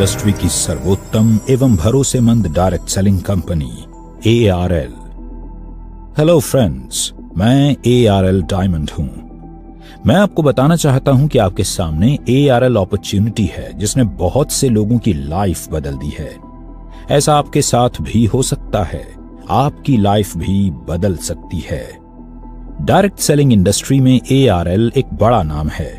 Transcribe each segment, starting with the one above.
Industry की सर्वोत्तम एवं भरोसेमंद direct selling company ARL। Hello friends, मैं ARL डायमंड हूं। मैं आपको बताना चाहता हूं कि आपके सामने ARL अपॉर्चुनिटी है जिसने बहुत से लोगों की लाइफ बदल दी है। ऐसा आपके साथ भी हो सकता है, आपकी लाइफ भी बदल सकती है। डायरेक्ट सेलिंग इंडस्ट्री में ARL एक बड़ा नाम है।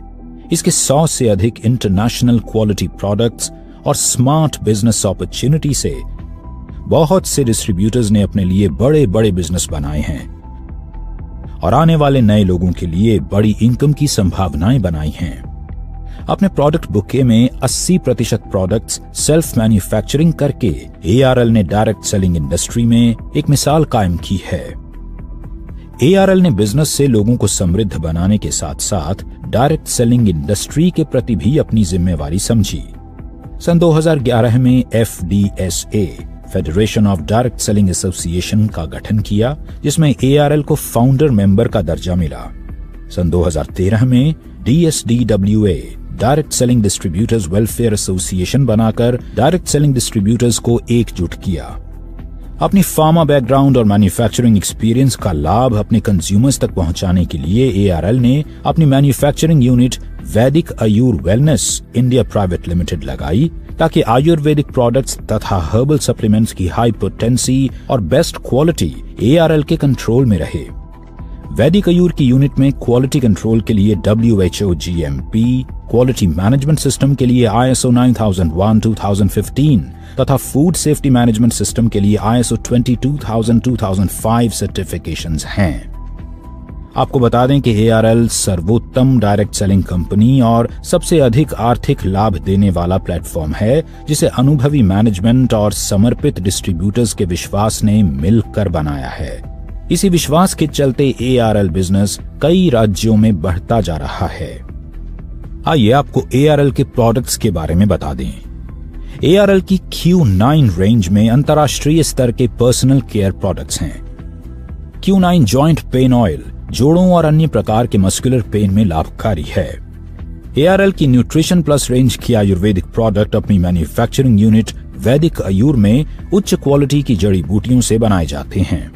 इसके 100 से अधिक इंटरनेशनल क्वालिटी प्रोडक्ट्स और स्मार्ट बिजनेस अपॉर्चुनिटी से बहुत से डिस्ट्रीब्यूटर्स ने अपने लिए बड़े बड़े बिजनेस बनाए हैं और आने वाले नए लोगों के लिए बड़ी इनकम की संभावनाएं बनाई हैं। अपने प्रोडक्ट बुके में 80% प्रोडक्ट्स सेल्फ मैन्युफैक्चरिंग करके ARL ने डायरेक्ट सेलिंग इंडस्ट्री में एक मिसाल कायम की है। ARL ने बिजनेस से लोगों को समृद्ध बनाने के साथ साथ डायरेक्ट सेलिंग इंडस्ट्री के प्रति भी अपनी जिम्मेवारी समझी। सन 2011 में FDSA federation of direct selling association का गठन किया, जिसमें ARL को फाउंडर मेंबर का दर्जा मिला। सन 2013 में DSDWA direct selling distributors welfare association बनाकर डायरेक्ट सेलिंग डिस्ट्रीब्यूटर्स को एकजुट किया। अपनी फार्मा बैकग्राउंड और मैन्युफैक्चरिंग एक्सपीरियंस का लाभ अपने कंज्यूमर्स तक पहुंचाने के लिए ARL ने अपनी मैन्युफैक्चरिंग यूनिट वैदिक आयुर वेलनेस इंडिया प्राइवेट लिमिटेड लगाई, ताकि आयुर्वेदिक प्रोडक्ट्स तथा हर्बल सप्लीमेंट्स की हाई पोटेंसी और बेस्ट क्वालिटी ARL के कंट्रोल में रहे। वैदिक आयुर की यूनिट में क्वालिटी कंट्रोल के लिए WHO GMP, quality management system के लिए ISO 9001:2015 तथा फूड सेफ्टी मैनेजमेंट सिस्टम के लिए ISO 22000:2005 सर्टिफिकेशंस हैं। आपको बता दें कि ARL सर्वोत्तम डायरेक्ट सेलिंग कंपनी और सबसे अधिक आर्थिक लाभ देने वाला प्लेटफॉर्म है, जिसे अनुभवी मैनेजमेंट और समर्पित डिस्ट्रीब्यूटर्स के विश्वास ने मिलकर बनाया है। इसी विश्वास के चलते ARL बिजनेस कई राज्यों में बढ़ता जा रहा है। आइए आपको ARL के प्रोडक्ट्स के बारे में बता दें। ARL की Q9 रेंज में अंतर्राष्ट्रीय स्तर के पर्सनल केयर प्रोडक्ट्स हैं। Q9 जॉइंट पेन ऑयल जोड़ों और अन्य प्रकार के मस्कुलर पेन में लाभकारी है। ARL की न्यूट्रिशन प्लस रेंज की आयुर्वेदिक प्रोडक्ट अपनी मैन्युफैक्चरिंग यूनिट वैदिक आयुर में उच्च क्वालिटी की जड़ी बूटियों से बनाए जाते हैं।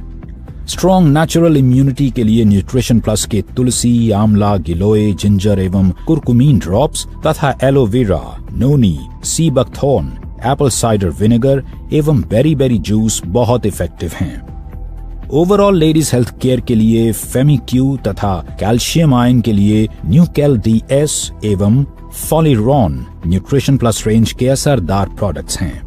स्ट्रॉन्ग नेचुरल इम्यूनिटी के लिए न्यूट्रिशन प्लस के तुलसी, आंवला, गिलोय, जिंजर एवं कुरकुमीन ड्रॉप्स तथा aloe vera, noni, sea buckthorn, apple cider vinegar एवं बेरी जूस बहुत इफेक्टिव हैं। ओवरऑल लेडीज हेल्थ केयर के लिए फेमिक्यू तथा कैल्शियम आयन के लिए न्यूकेल DS एवं फॉलिरॉन न्यूट्रिशन प्लस रेंज के असरदार प्रोडक्ट्स हैं।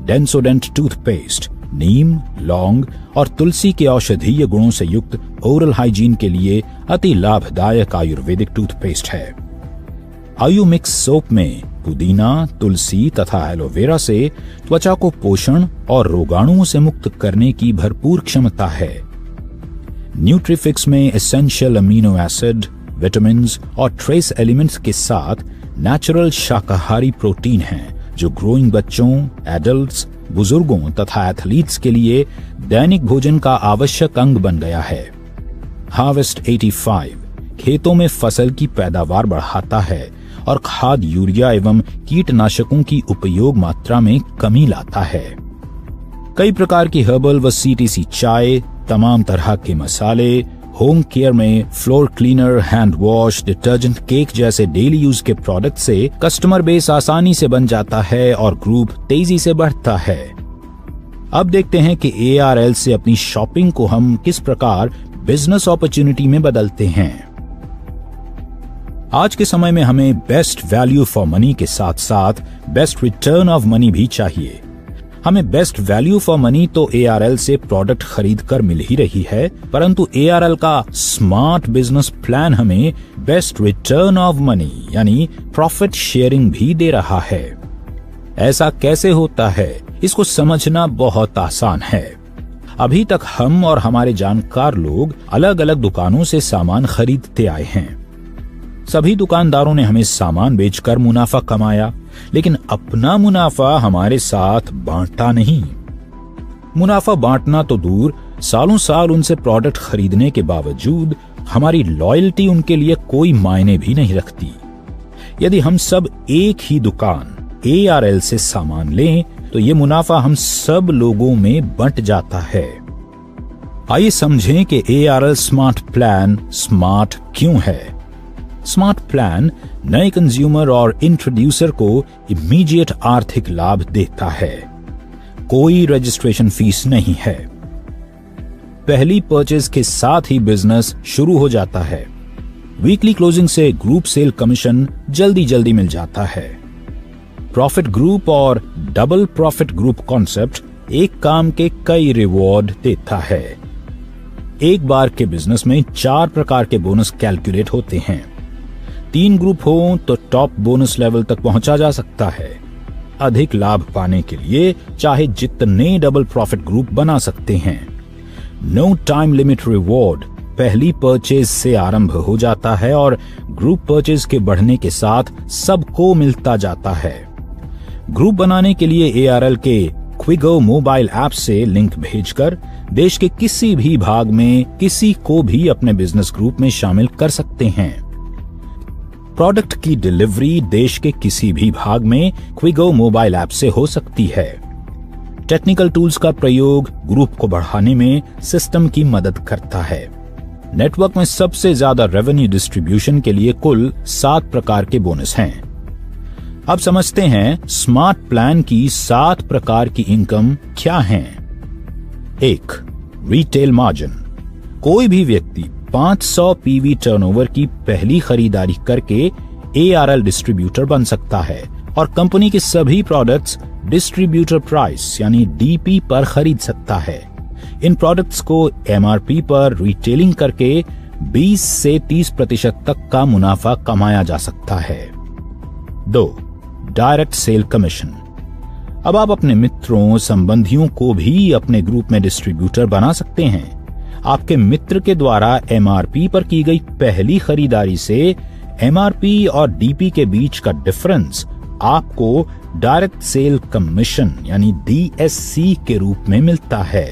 डेंसोडेंट टूथपेस्ट नीम, लौंग और तुलसी के औषधीय गुणों से युक्त ओरल हाइजीन के लिए अति लाभदायक आयुर्वेदिक टूथपेस्ट है। आयु मिक्स सोप में पुदीना, तुलसी तथा एलोवेरा से त्वचा को पोषण और रोगाणुओं से मुक्त करने की भरपूर क्षमता है। न्यूट्रीफिक्स में एसेंशियल अमीनो एसिड, विटामिन और ट्रेस एलिमेंट्स के साथ नेचुरल शाकाहारी प्रोटीन हैं, जो ग्रोइंग बच्चों, एडल्ट्स, बुजुर्गों तथा एथलीट्स के लिए दैनिक भोजन का आवश्यक अंग बन गया है। हार्वेस्ट 85 खेतों में फसल की पैदावार बढ़ाता है और खाद, यूरिया एवं कीटनाशकों की उपयोग मात्रा में कमी लाता है। कई प्रकार की हर्बल व CTC चाय, तमाम तरह के मसाले, होम केयर में floor cleaner, hand wash, detergent, cake जैसे डेली यूज के प्रोडक्ट से कस्टमर बेस आसानी से बन जाता है और ग्रुप तेजी से बढ़ता है। अब देखते हैं कि ARL से अपनी शॉपिंग को हम किस प्रकार बिजनेस अपॉर्चुनिटी में बदलते हैं। आज के समय में हमें बेस्ट वैल्यू फॉर मनी के साथ साथ बेस्ट रिटर्न ऑफ मनी भी चाहिए। हमें बेस्ट वैल्यू फॉर मनी तो ARL से प्रोडक्ट खरीद कर मिल ही रही है, परंतु ARL का स्मार्ट बिजनेस प्लान हमें बेस्ट रिटर्न ऑफ मनी यानी प्रॉफिट शेयरिंग भी दे रहा है। ऐसा कैसे होता है, इसको समझना बहुत आसान है। अभी तक हम और हमारे जानकार लोग अलग अलग दुकानों से सामान खरीदते आए हैं। सभी दुकानदारों ने हमें सामान बेचकर मुनाफा कमाया, लेकिन अपना मुनाफा हमारे साथ बांटा नहीं। मुनाफा बांटना तो दूर, सालों साल उनसे प्रोडक्ट खरीदने के बावजूद हमारी लॉयल्टी उनके लिए कोई मायने भी नहीं रखती। यदि हम सब एक ही दुकान, ARL से सामान लें तो ये मुनाफा हम सब लोगों में बंट जाता है। आइए समझें कि ARL स्मार्ट प्लान स्मार्ट क्यों है। स्मार्ट प्लान नए कंज्यूमर और इंट्रोड्यूसर को इमीडिएट आर्थिक लाभ देता है। कोई रजिस्ट्रेशन फीस नहीं है। पहली परचेज के साथ ही बिजनेस शुरू हो जाता है। वीकली क्लोजिंग से ग्रुप सेल कमीशन जल्दी जल्दी मिल जाता है। प्रॉफिट ग्रुप और डबल प्रॉफिट ग्रुप कॉन्सेप्ट एक काम के कई रिवॉर्ड देता है। एक बार के बिजनेस में 4 प्रकार के बोनस कैलकुलेट होते हैं। 3 ग्रुप हो तो टॉप बोनस लेवल तक पहुंचा जा सकता है। अधिक लाभ पाने के लिए चाहे जितने डबल प्रॉफिट ग्रुप बना सकते हैं। नो टाइम लिमिट रिवॉर्ड पहली परचेज से आरंभ हो जाता है और ग्रुप परचेज के बढ़ने के साथ सबको मिलता जाता है। ग्रुप बनाने के लिए ARL के क्विगो मोबाइल ऐप से लिंक भेजकर देश के किसी भी भाग में किसी को भी अपने बिजनेस ग्रुप में शामिल कर सकते हैं। प्रोडक्ट की डिलीवरी देश के किसी भी भाग में क्विगो मोबाइल ऐप से हो सकती है। टेक्निकल टूल्स का प्रयोग ग्रुप को बढ़ाने में सिस्टम की मदद करता है। नेटवर्क में सबसे ज्यादा रेवेन्यू डिस्ट्रीब्यूशन के लिए कुल 7 प्रकार के बोनस हैं। अब समझते हैं स्मार्ट प्लान की 7 प्रकार की इनकम क्या हैं। 1. Retail margin. कोई भी व्यक्ति 500 PV टर्नओवर की पहली खरीदारी करके ARL डिस्ट्रीब्यूटर बन सकता है और कंपनी के सभी प्रोडक्ट्स डिस्ट्रीब्यूटर प्राइस यानी DP पर खरीद सकता है। इन प्रोडक्ट्स को MRP पर रिटेलिंग करके 20 से 30% तक का मुनाफा कमाया जा सकता है। 2. Direct sale commission. अब आप अपने मित्रों संबंधियों को भी अपने ग्रुप में डिस्ट्रीब्यूटर बना सकते हैं। आपके मित्र के द्वारा MRP पर की गई पहली खरीदारी से MRP और DP के बीच का डिफरेंस आपको डायरेक्ट सेल कमीशन यानी DSC के रूप में मिलता है।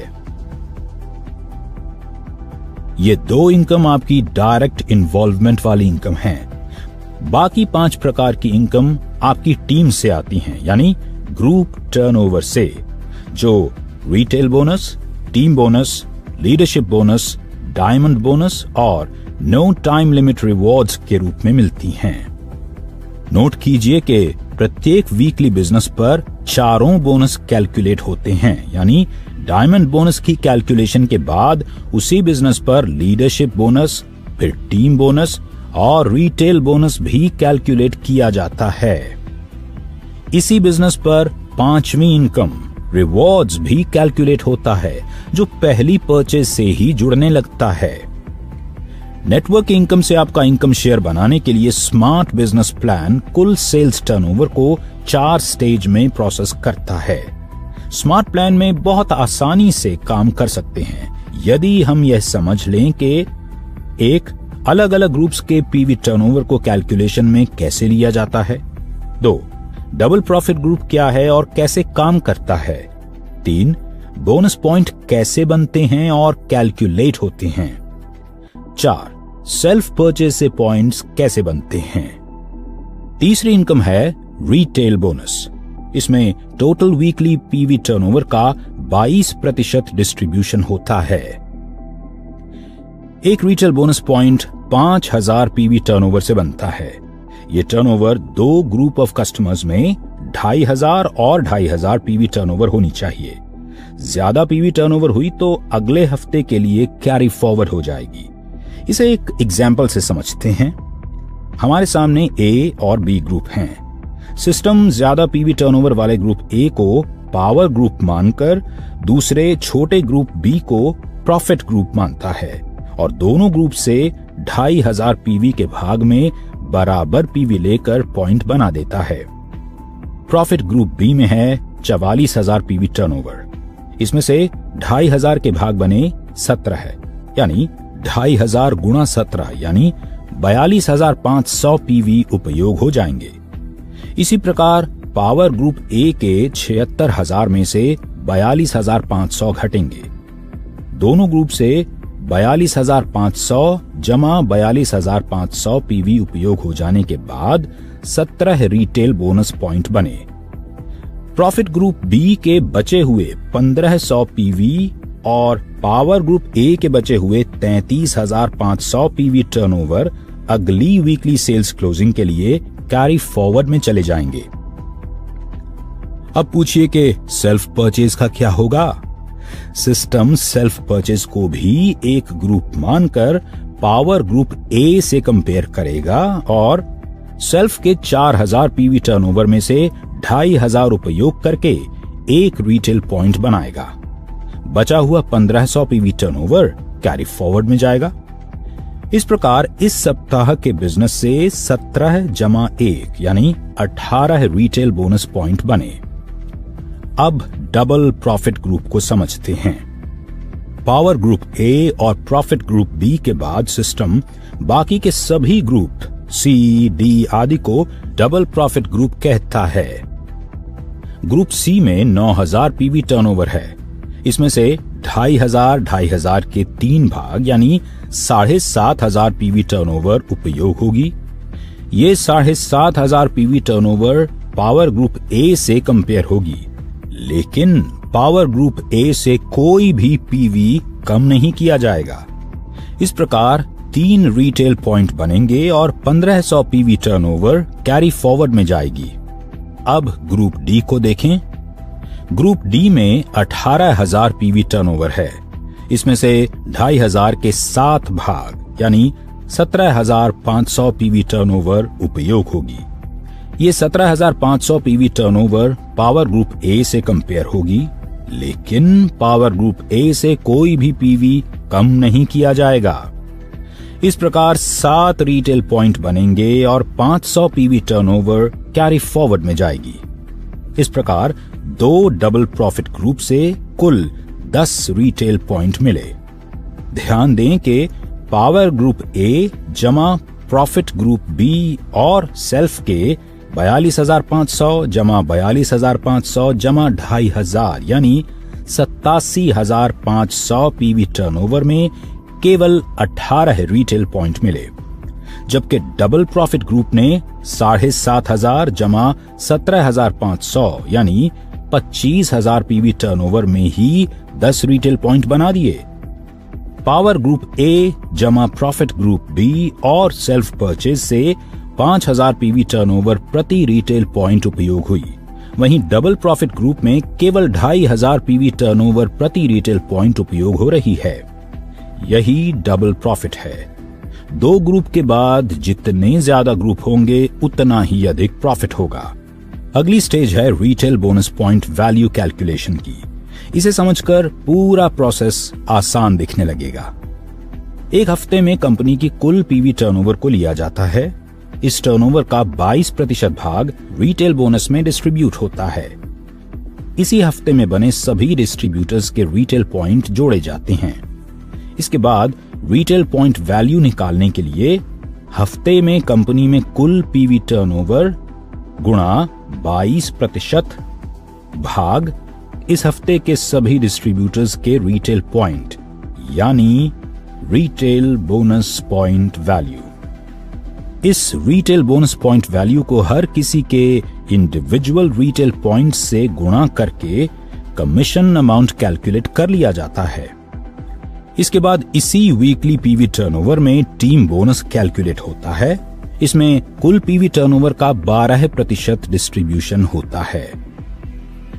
ये 2 इनकम आपकी डायरेक्ट इन्वॉल्वमेंट वाली इनकम है। बाकी 5 प्रकार की इनकम आपकी टीम से आती हैं यानी ग्रुप टर्नओवर से, जो retail bonus, team bonus, leadership bonus, diamond bonus और नो टाइम लिमिट रिवॉर्ड्स के रूप में मिलती हैं। नोट कीजिए कि प्रत्येक वीकली बिजनेस पर 4 बोनस कैलकुलेट होते हैं यानी डायमंड बोनस की कैलकुलेशन के बाद उसी बिजनेस पर लीडरशिप बोनस, फिर टीम बोनस और रिटेल बोनस भी कैलकुलेट किया जाता है। इसी बिजनेस पर 5वीं इनकम रिवॉर्ड्स भी कैलकुलेट होता है जो पहली परचेज से ही जुड़ने लगता है। नेटवर्क इनकम से आपका इनकम शेयर बनाने के लिए स्मार्ट बिजनेस प्लान कुल सेल्स टर्नओवर को 4 स्टेज में प्रोसेस करता है। स्मार्ट प्लान में बहुत आसानी से काम कर सकते हैं यदि हम यह समझ लें कि 1. अलग अलग ग्रुप्स के PV टर्नओवर को कैलकुलेशन में कैसे लिया जाता है। 2. डबल प्रॉफिट ग्रुप क्या है और कैसे काम करता है। 3. बोनस पॉइंट कैसे बनते हैं और कैलकुलेट होते हैं। 4. सेल्फ परचेज से पॉइंट्स कैसे बनते हैं। तीसरी इनकम है रिटेल बोनस। इसमें टोटल वीकली PV टर्नओवर का 22% डिस्ट्रीब्यूशन होता है। एक retail bonus point 5000 PV turnover से बनता है। ये टर्नओवर 2 ग्रुप ऑफ कस्टमर्स में 2500 और 2500 PV टर्नओवर होनी चाहिए। ज्यादा PV टर्नओवर हुई तो अगले हफ्ते के लिए कैरी फॉरवर्ड हो जाएगी। इसे एक एग्जाम्पल से समझते हैं। हमारे सामने A और B ग्रुप हैं। सिस्टम ज्यादा PV टर्नओवर वाले ग्रुप A को पावर ग्रुप मानकर दूसरे छोटे ग्रुप B को प्रॉफिट ग्रुप मानता है और दोनों ग्रुप से 2500 PV के भाग में बराबर PV लेकर पॉइंट बना देता है। प्रॉफिट ग्रुप B में है 44,000 PV टर्नओवर। इसमें से 2500 के भाग बने 17 है यानी 2500 गुणा 17 यानी 42,500 PV उपयोग हो जाएंगे। इसी प्रकार पावर ग्रुप A के 76,000 में से 42,500 घटेंगे। दोनों ग्रुप से 42,500 जमा 42,500 PV उपयोग हो जाने के बाद 17 रिटेल बोनस पॉइंट बने प्रॉफिट ग्रुप बी के बचे हुए 1500 पीवी और पावर ग्रुप ए के बचे हुए 33,500 पीवी टर्नओवर अगली वीकली सेल्स क्लोजिंग के लिए कैरी फॉरवर्ड में चले जाएंगे। अब पूछिए कि सेल्फ परचेज का क्या होगा। सिस्टम सेल्फ परचेज को भी एक ग्रुप मानकर पावर ग्रुप ए से कंपेयर करेगा और सेल्फ के 4000 पीवी टर्नओवर में से 2500 उपयोग करके एक रिटेल पॉइंट बनाएगा। बचा हुआ 1500 पीवी टर्नओवर कैरी फॉरवर्ड में जाएगा। इस प्रकार इस सप्ताह के बिजनेस से 17+1 यानी 18 रिटेल बोनस पॉइंट बने। अब डबल प्रॉफिट ग्रुप को समझते हैं। पावर ग्रुप ए और प्रॉफिट ग्रुप बी के बाद सिस्टम बाकी के सभी ग्रुप सी, डी आदि को डबल प्रॉफिट ग्रुप कहता है। ग्रुप सी में 9000 पीवी टर्नओवर है। इसमें से 2500 के 3 भाग यानी 7500 पीवी टर्नओवर उपयोग होगी। ये 7500 PV turnover power group A से कंपेयर होगी, लेकिन पावर ग्रुप ए से कोई भी पीवी कम नहीं किया जाएगा। इस प्रकार 3 रिटेल पॉइंट बनेंगे और 1500 पीवी टर्नओवर कैरी फॉरवर्ड में जाएगी। अब ग्रुप डी को देखें। ग्रुप डी में 18,000 पीवी टर्नओवर है। इसमें से 2500 के 7 भाग यानी 17,500 पीवी टर्नओवर उपयोग होगी। ये 17,500 PV turnover power group A से कंपेयर होगी, लेकिन पावर ग्रुप ए से कोई भी पीवी कम नहीं किया जाएगा। इस प्रकार 7 रिटेल पॉइंट बनेंगे और 500 पीवी टर्नओवर कैरी फॉरवर्ड में जाएगी। इस प्रकार 2 डबल प्रॉफिट ग्रुप से कुल 10 रिटेल पॉइंट मिले। ध्यान दें कि पावर ग्रुप ए जमा प्रॉफिट ग्रुप बी और सेल्फ के 42,500 जमा 42,500 जमा 2500 यानी 87,500 पीवी टर्नओवर में केवल 18 रिटेल पॉइंट मिले, जबकि डबल प्रॉफिट ग्रुप ने 7,500 जमा 17,500 यानी 25,000 पीवी टर्नओवर में ही 10 रिटेल पॉइंट बना दिए। पावर ग्रुप ए जमा प्रॉफिट ग्रुप बी और सेल्फ परचेज से 5,000 पीवी टर्नओवर प्रति रिटेल पॉइंट उपयोग हुई। वहीं डबल प्रॉफिट ग्रुप में केवल 2,500 पीवी टर्नओवर प्रति रिटेल पॉइंट उपयोग हो रही है। यही डबल प्रॉफिट है। 2 ग्रुप के बाद जितने ज्यादा ग्रुप होंगे उतना ही अधिक प्रॉफिट होगा। अगली स्टेज है retail bonus point value calculation की। इसे समझकर पूरा प्रोसेस आसान दिखने लगेगा। एक हफ्ते में कंपनी की कुल पीवी टर्नओवर को लिया जाता है। इस टर्नओवर का 22% भाग रिटेल बोनस में डिस्ट्रीब्यूट होता है। इसी हफ्ते में बने सभी डिस्ट्रीब्यूटर्स के रिटेल पॉइंट जोड़े जाते हैं। इसके बाद रिटेल पॉइंट वैल्यू निकालने के लिए हफ्ते में कंपनी में कुल पीवी टर्नओवर गुणा 22% भाग इस हफ्ते के सभी डिस्ट्रीब्यूटर्स के रिटेल पॉइंट यानी रिटेल बोनस पॉइंट वैल्यू। इस रिटेल बोनस पॉइंट वैल्यू को हर किसी के इंडिविजुअल रिटेल पॉइंट से गुणा करके कमीशन अमाउंट कैलकुलेट कर लिया जाता है। इसके बाद इसी वीकली पीवी टर्नओवर में टीम बोनस कैलकुलेट होता है। इसमें कुल पीवी टर्नओवर का 12% डिस्ट्रीब्यूशन होता है।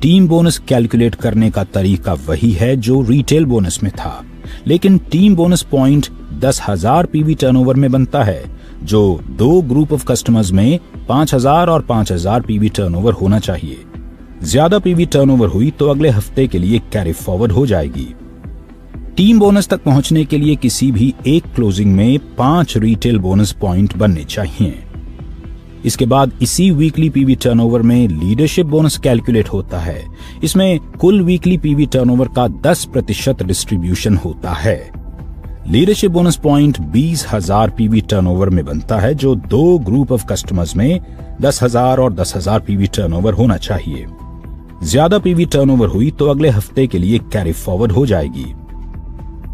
टीम बोनस कैलकुलेट करने का तरीका वही है जो रिटेल बोनस में था, लेकिन team bonus point 10,000 PV turnover में बनता है, जो 2 ग्रुप ऑफ कस्टमर्स में 5,000 और 5,000 पीवी टर्नओवर होना चाहिए। ज्यादा पीवी टर्नओवर हुई तो अगले हफ्ते के लिए कैरी फॉरवर्ड हो जाएगी। टीम बोनस तक पहुंचने के लिए किसी भी एक क्लोजिंग में 5 रिटेल बोनस पॉइंट बनने चाहिए। इसके बाद इसी वीकली पीवी टर्नओवर में लीडरशिप बोनस कैलकुलेट होता है। इसमें कुल वीकली पीवी टर्नओवर का 10% डिस्ट्रीब्यूशन होता है। Leadership bonus point 20,000 PV turnover में बनता है, जो 2 ग्रुप ऑफ कस्टमर्स में 10,000 और 10,000 पीवी टर्नओवर होना चाहिए। ज्यादा पीवी टर्नओवर हुई तो अगले हफ्ते के लिए कैरी फॉरवर्ड हो जाएगी।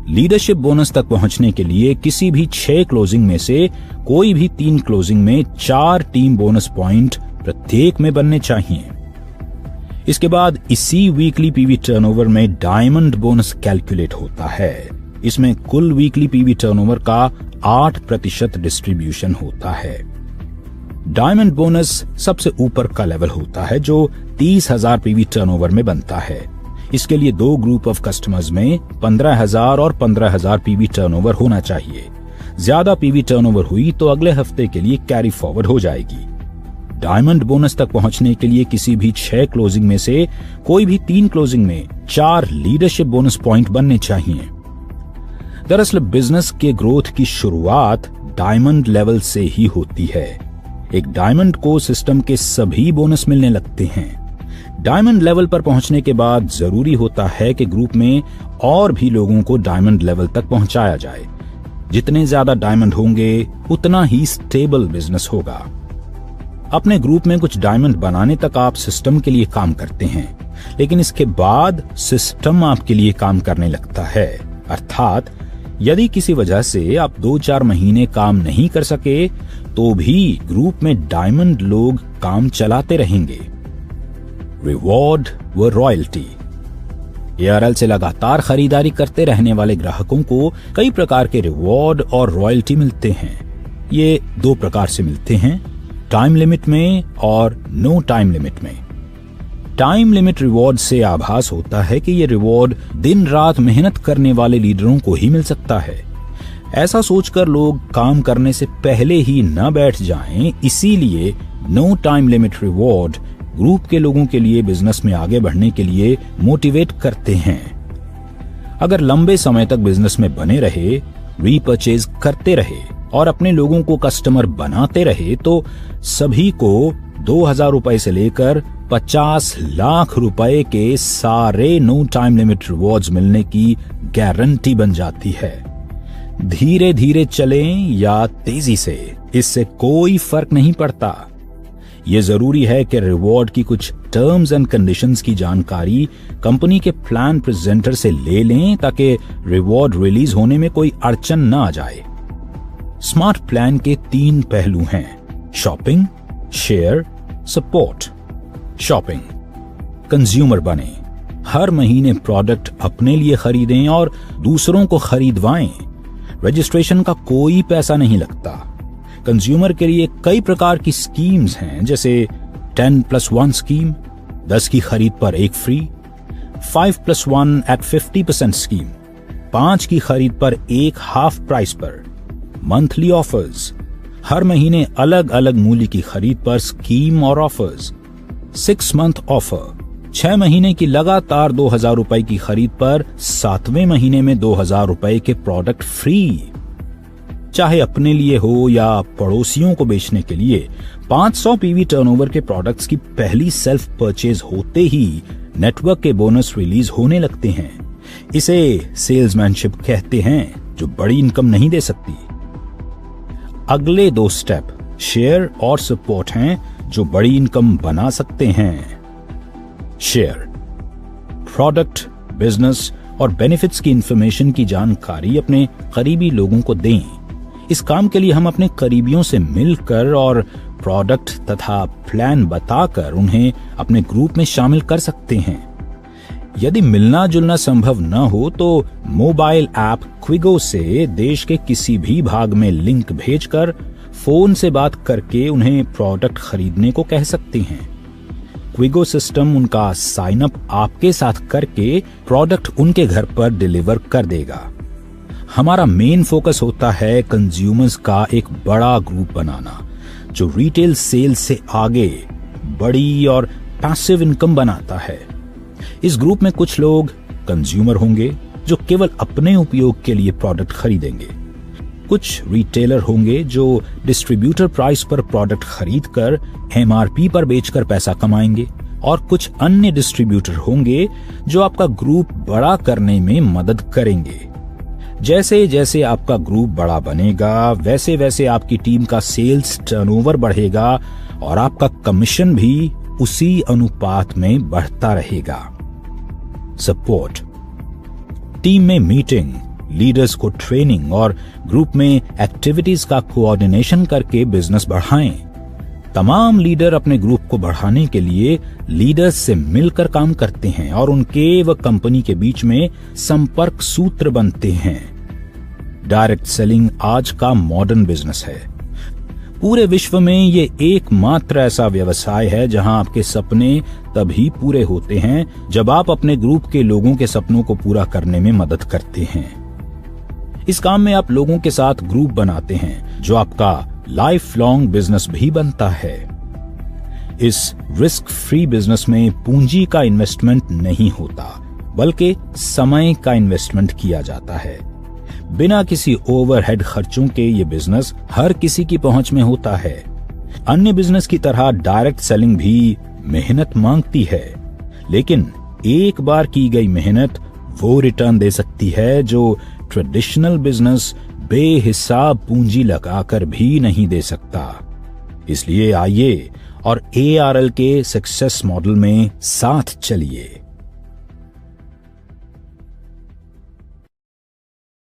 लीडरशिप बोनस तक पहुंचने के लिए किसी भी 6 क्लोजिंग में से कोई भी 3 क्लोजिंग में 4 टीम बोनस पॉइंट प्रत्येक में बनने चाहिए। इसके बाद इसी वीकली पीवी टर्नओवर में डायमंड बोनस कैलकुलेट होता है। इसमें कुल वीकली पीवी टर्नओवर का 8% डिस्ट्रीब्यूशन होता है। डायमंड बोनस सबसे ऊपर का लेवल होता है जो 30,000 पीवी टर्नओवर में बनता है। इसके लिए दो ग्रुप ऑफ कस्टमर्स में 15,000 और 15,000 पीवी टर्नओवर होना चाहिए। ज्यादा पीवी टर्नओवर हुई तो अगले हफ्ते के लिए कैरी फॉरवर्ड हो जाएगी। डायमंड बोनस तक पहुंचने के लिए किसी भी 6 क्लोजिंग में से कोई भी 3 क्लोजिंग में 4 लीडरशिप बोनस पॉइंट बनने चाहिए। दरअसल बिजनेस के ग्रोथ की शुरुआत डायमंड लेवल से ही होती है। एक डायमंड को सिस्टम के सभी बोनस मिलने लगते हैं। डायमंड लेवल पर पहुंचने के बाद जरूरी होता है कि ग्रुप में और भी लोगों को डायमंड लेवल तक पहुंचाया जाए। जितने ज्यादा डायमंड होंगे उतना ही स्टेबल बिजनेस होगा। अपने ग्रुप में कुछ डायमंड बनाने तक आप सिस्टम के लिए काम करते हैं, लेकिन इसके बाद सिस्टम आपके लिए काम करने लगता है। अर्थात यदि किसी वजह से आप 2-4 महीने काम नहीं कर सके तो भी ग्रुप में डायमंड लोग काम चलाते रहेंगे। रिवॉर्ड व रॉयल्टी। एआरएल से लगातार खरीदारी करते रहने वाले ग्राहकों को कई प्रकार के रिवॉर्ड और रॉयल्टी मिलते हैं। ये 2 प्रकार से मिलते हैं, टाइम लिमिट में और नो टाइम लिमिट में। टाइम लिमिट रिवॉर्ड से आभास होता है कि ये रिवॉर्ड दिन रात मेहनत करने वाले लीडरों को ही मिल सकता है। ऐसा सोचकर लोग काम करने से पहले ही न बैठ जाएं, इसीलिए no time limit reward group के लोगों के लिए बिजनेस में आगे बढ़ने के लिए मोटिवेट करते हैं। अगर लंबे समय तक बिजनेस में बने रहे, रीपर्चेज करते रहे और अपने लोगों को कस्टमर बनाते रहे तो सभी को 2,000 रुपए से लेकर 50 लाख रुपए के सारे नो टाइम लिमिट रिवॉर्ड्स मिलने की गारंटी बन जाती है। धीरे धीरे चलें या तेजी से, इससे कोई फर्क नहीं पड़ता। ये जरूरी है कि रिवॉर्ड की कुछ टर्म्स एंड कंडीशंस की जानकारी कंपनी के प्लान प्रेजेंटर से ले लें ताकि रिवॉर्ड रिलीज होने में कोई अड़चन न आ जाए। स्मार्ट प्लान के 3 पहलू हैं, shopping, share, support. Shopping, consumer बने, हर महीने प्रोडक्ट अपने लिए खरीदें और दूसरों को खरीदवाएं। रजिस्ट्रेशन का कोई पैसा नहीं लगता। कंज्यूमर के लिए कई प्रकार की स्कीम्स हैं, जैसे 10+1 स्कीम, 10 की खरीद पर 1 फ्री, 5+1 at 50% स्कीम, 5 की खरीद पर 1 हाफ प्राइस पर, मंथली ऑफर्स, हर महीने अलग अलग मूल्य की खरीद पर स्कीम और ऑफर्स, 6 मंथ ऑफर, 6 महीने की लगातार 2,000 रुपए की खरीद पर 7वें महीने में 2,000 रुपए के प्रोडक्ट फ्री। चाहे अपने लिए हो या पड़ोसियों को बेचने के लिए, 500 पीवी टर्नओवर के प्रोडक्ट्स की पहली सेल्फ परचेज होते ही नेटवर्क के बोनस रिलीज होने लगते हैं। इसे सेल्समैनशिप कहते हैं, जो बड़ी इनकम नहीं दे सकती। अगले 2 स्टेप शेयर और सपोर्ट हैं, जो बड़ी इनकम बना सकते हैं। शेयर, प्रोडक्ट, बिजनेस और बेनिफिट्स की इंफॉर्मेशन की जानकारी अपने करीबी लोगों को दें। इस काम के लिए हम अपने करीबियों से मिलकर और प्रोडक्ट तथा प्लान बताकर उन्हें अपने ग्रुप में शामिल कर सकते हैं। यदि मिलना जुलना संभव न हो तो मोबाइल ऐप क्विगो से देश के किसी भी भाग में लिंक भेजकर फोन से बात करके उन्हें प्रोडक्ट खरीदने को कह सकते हैं। क्विगो सिस्टम उनका साइन अप आपके साथ करके प्रोडक्ट उनके घर पर डिलीवर कर देगा। हमारा मेन फोकस होता है कंज्यूमर्स का एक बड़ा ग्रुप बनाना, जो रिटेल सेल से आगे बड़ी और पैसिव इनकम बनाता है। इस ग्रुप में कुछ लोग कंज्यूमर होंगे जो केवल अपने उपयोग के लिए प्रोडक्ट खरीदेंगे, कुछ रिटेलर होंगे जो डिस्ट्रीब्यूटर प्राइस पर प्रोडक्ट खरीदकर एमआरपी पर बेचकर पैसा कमाएंगे, और कुछ अन्य डिस्ट्रीब्यूटर होंगे जो आपका ग्रुप बड़ा करने में मदद करेंगे। जैसे जैसे आपका ग्रुप बड़ा बनेगा, वैसे वैसे आपकी टीम का सेल्स टर्नओवर बढ़ेगा और आपका कमीशन भी उसी अनुपात में बढ़ता रहेगा। सपोर्ट, टीम में मीटिंग, लीडर्स को ट्रेनिंग और ग्रुप में एक्टिविटीज का कोऑर्डिनेशन करके बिजनेस बढ़ाएं। तमाम लीडर अपने ग्रुप को बढ़ाने के लिए लीडर्स से मिलकर काम करते हैं और उनके व कंपनी के बीच में संपर्क सूत्र बनते हैं। डायरेक्ट सेलिंग आज का मॉडर्न बिजनेस है। पूरे विश्व में ये एकमात्र ऐसा व्यवसाय है जहां आपके सपने तभी पूरे होते हैं जब आप अपने ग्रुप के लोगों के सपनों को पूरा करने में मदद करते हैं। इस काम में आप लोगों के साथ ग्रुप बनाते हैं जो आपका लाइफ लॉन्ग बिजनेस भी बनता है। इस रिस्क फ्री बिजनेस में पूंजी का इन्वेस्टमेंट नहीं होता, बल्कि समय का इन्वेस्टमेंट किया जाता है। बिना किसी ओवरहेड खर्चों के ये बिजनेस हर किसी की पहुंच में होता है। अन्य बिजनेस की तरह डायरेक्ट सेलिंग भी मेहनत मांगती है, लेकिन एक बार की गई मेहनत वो रिटर्न दे सकती है जो ट्रेडिशनल बिजनेस बेहिसाब पूंजी लगाकर भी नहीं दे सकता। इसलिए आइए और ARL के सक्सेस मॉडल में साथ चलिए।